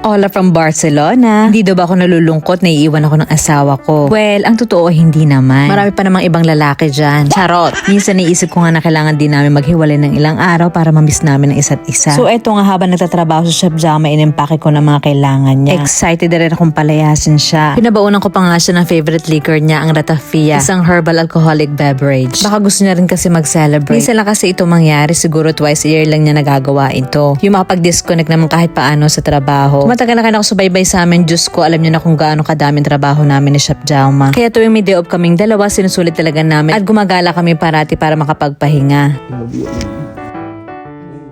Hola from Barcelona. Hindi daw ba ako nalulungkot na iiwan ako ng asawa ko? Well, ang totoo hindi naman. Marami pa namang ibang lalaki dyan. Charot! Minsan naisip ko nga na kailangan din namin maghiwalay ng ilang araw para mamiss namin ang isa't isa. So eto nga, habang nagtatrabaho sa Chef Jama, inimpake ko ng mga kailangan niya. Excited na rin akong palayasin siya. Pinabaunan ko pa nga siya ng favorite liquor niya, ang ratafia. Isang herbal alcoholic beverage. Baka gusto niya rin kasi mag-celebrate. Minsan lang kasi ito mangyari, siguro twice a year lang niya nagagawa ito. Yung makapag-disconnect naman kahit paano sa trabaho. Matagal na kayo subaybay sa amin, Diyos ko, alam niyo na kung gaano kadaming trabaho namin ni Chef Jama. Kaya tuwing may day off kaming dalawa, sinusulit talaga namin at gumagala kami parati para makapagpahinga.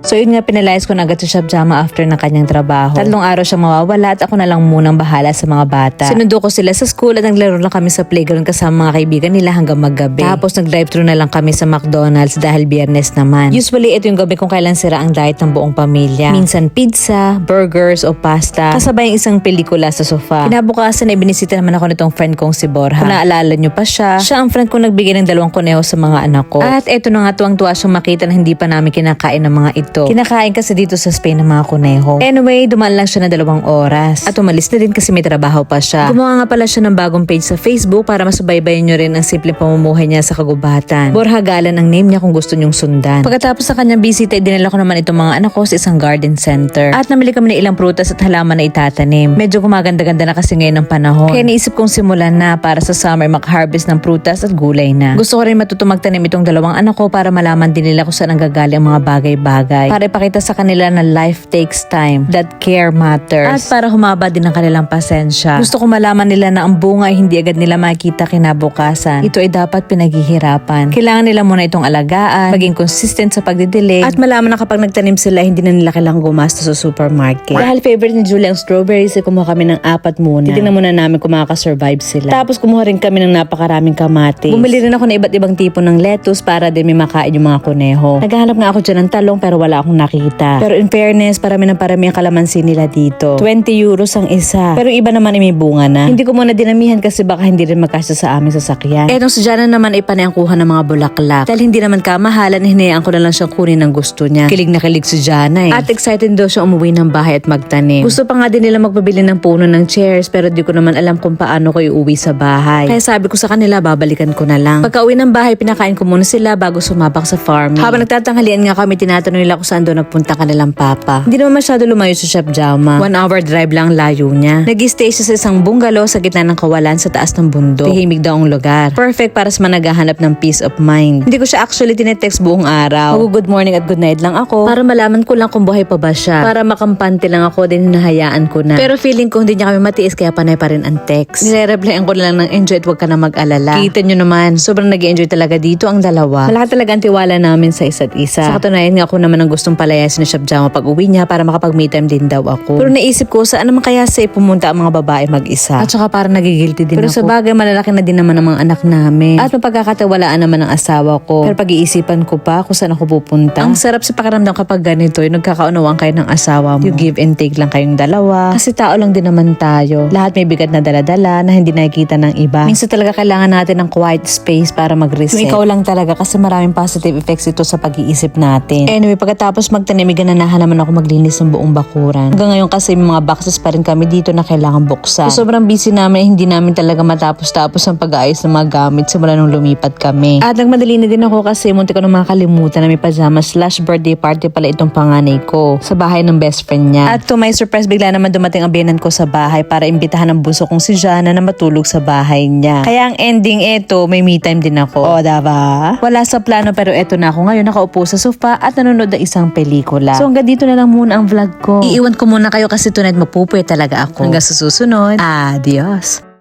So yun nga, pinalayas ko na agad si Chef Jama after ng kanyang trabaho. 3 araw siya mawawala at ako na lang munang bahala sa mga bata. Sinundo ko sila sa school at naglaro lang kami sa playground kasama mga kaibigan nila hanggang maggabi. Tapos nag-drive-thru na lang kami sa McDonald's dahil Biyernes naman. Usually ito yung gabi kung kailan sira ang diet ng buong pamilya. Minsan pizza, burgers o pasta, kasabay ang isang pelikula sa sofa. Kinabukasan ay binisita naman ako nitong friend kong si Borja. Kung naalala nyo pa siya ang friend kong nagbigay ng 2 kuneho sa mga anak ko. At eto na nga, tuwang-tuwa siyang makita na hindi pa namin kinakain ng mga ito. Kinakain kasi dito sa Spain ng mga kuneho. Anyway, dumaan lang siya na 2 oras. At umalis na din kasi may trabaho pa siya. Gumawa nga pala siya ng bagong page sa Facebook para masubaybayan nyo rin ang simpleng pamumuhay niya sa kagubatan. Borja Galan ang name niya kung gusto nyong sundan. Pagkatapos sa kanyang bisita, dinala ko naman itong mga anak ko sa isang garden center. At namili kami ng ilang prutas at halaman na itatanim. Medyo gumaganda-ganda na kasi ngayon ang panahon. Kaya naisip kong simulan na para sa summer mag-harvest ng prutas at gulay na. Gusto ko rin matuto magtanim itong 2 anak ko para malaman din nila kung saan ang gagaling ang mga bagay-bagay. Para ipakita sa kanila na life takes time, that care matters. At para humaba din ang kanilang pasensya. Gusto ko malaman nila na ang bunga ay hindi agad nila makita kinabukasan. Ito ay dapat pinaghihirapan. Kailangan nila muna itong alagaan, maging consistent sa pagdidilig, at malaman na kapag nagtanim sila, hindi na nila kailangang gumastos sa supermarket. Dahil favorite ni Julie ang strawberries, kumuha kami ng 4 muna. Titingnan muna namin kung makaka-survive sila. Tapos kumuha rin kami ng napakaraming kamatis. Bumili rin ako ng iba't ibang tipo ng lettuce para din may makain yung mga kuneho. Naghahanap nga ako dyan ng talong pero wala akong nakita. Pero in fairness, parami ang kalamansi nila dito. 20 euros ang isa. Pero iba naman ay may bunga na. Hindi ko muna dinamihan kasi baka hindi rin magkasya sa aming sasakyan. Etong si Jana naman ay panay ang kuha ng mga bulaklak. Dahil hindi naman kamahalan, hinayaan ko na lang siyang kunin ng gusto niya. Kilig na kilig si Jana eh. At excited daw siya umuwi ng bahay at magtanim. Gusto pa nga din nila magpabili ng puno ng chairs pero di ko naman alam kung paano ko iuwi sa bahay. Kaya sabi ko sa kanila, babalikan ko na lang. Pagka uwi ng bahay, pinakain ko muna sila bago sumabak sa farming. Habang nagtatanghalian nga kami, tinatanong nila kung saan doon nagpunta kanilang papa. Hindi naman masyado lumayo sa Chef Jama. 1 hour drive lang layo niya. Nag-stay siya sa isang bungalow sa gitna ng kawalan sa taas ng bundok. Tahimik daw ang lugar. Perfect para sa mga naghahanap ng peace of mind. Hindi ko siya actually tinetext buong araw. Mag-good morning at good night lang ako para malaman ko lang kung buhay pa ba siya. Para makampante lang ako din, hinahayaan ko na. Pero feeling ko hindi niya kami matiis kaya panay pa rin ang text. Nire-replyan ko na lang ng enjoy at huwag ka na mag-alala. Kita nyo naman, sobrang nag-enjoy talaga dito ang dalawa. Malaki talaga ang tiwala namin sa isa't isa. Sa katunayan nga ako naman ang gustong palayasin ni Chef Jama pag uwi niya para makapag-me time din daw ako. Pero naisip ko, saan naman kaya safe pumunta ang mga babae mag-isa? At saka parang nagigilty din ako. Pero sa bagay, malalaki na din naman ang mga anak namin. At mapagkakatawalaan naman ang asawa ko. Pero pag-iisipan ko pa kung saan ako pupunta. Ang sarap sa pakiramdam kapag ganito, yung nagkakaunawaan kayo ng asawa mo. You give and take lang kayong dalawa. Kasi tao lang din naman tayo. Lahat may bigat na daladala na hindi nakikita ng iba. Minsan talaga kailangan natin ng quiet space para mag-reset. Yung ikaw lang talaga kasi maraming positive effects ito sa pag-iisip natin. Anyway, pagkatapos magtanim, ganahan naman ako maglinis ng buong bakuran. Hanggang ngayon kasi may mga boxes pa rin kami dito na kailangan buksan. So, sobrang busy namin, hindi namin talaga matapos-tapos ang pag-aayos ng mga gamit simula nung lumipat kami. At nagmadali na din ako kasi munti ko na makakalimutan na may pajama/birthday party pala itong panganay ko sa bahay ng best friend niya. At to my surprise, bigla naman dumating ang biyenan ko sa bahay para imbitahan ng bunso kong si Jana na matulog sa bahay niya. Kaya ang ending eto, may me time din ako. O, diba? Wala sa plano pero eto na ako ngayon, nakaupo sa sofa at nanonood ng isang pelikula. So hanggang dito na lang muna ang vlog ko. Iiwan ko muna kayo kasi tonight mapupuwi talaga ako. Hanggang sa susunod. Adios!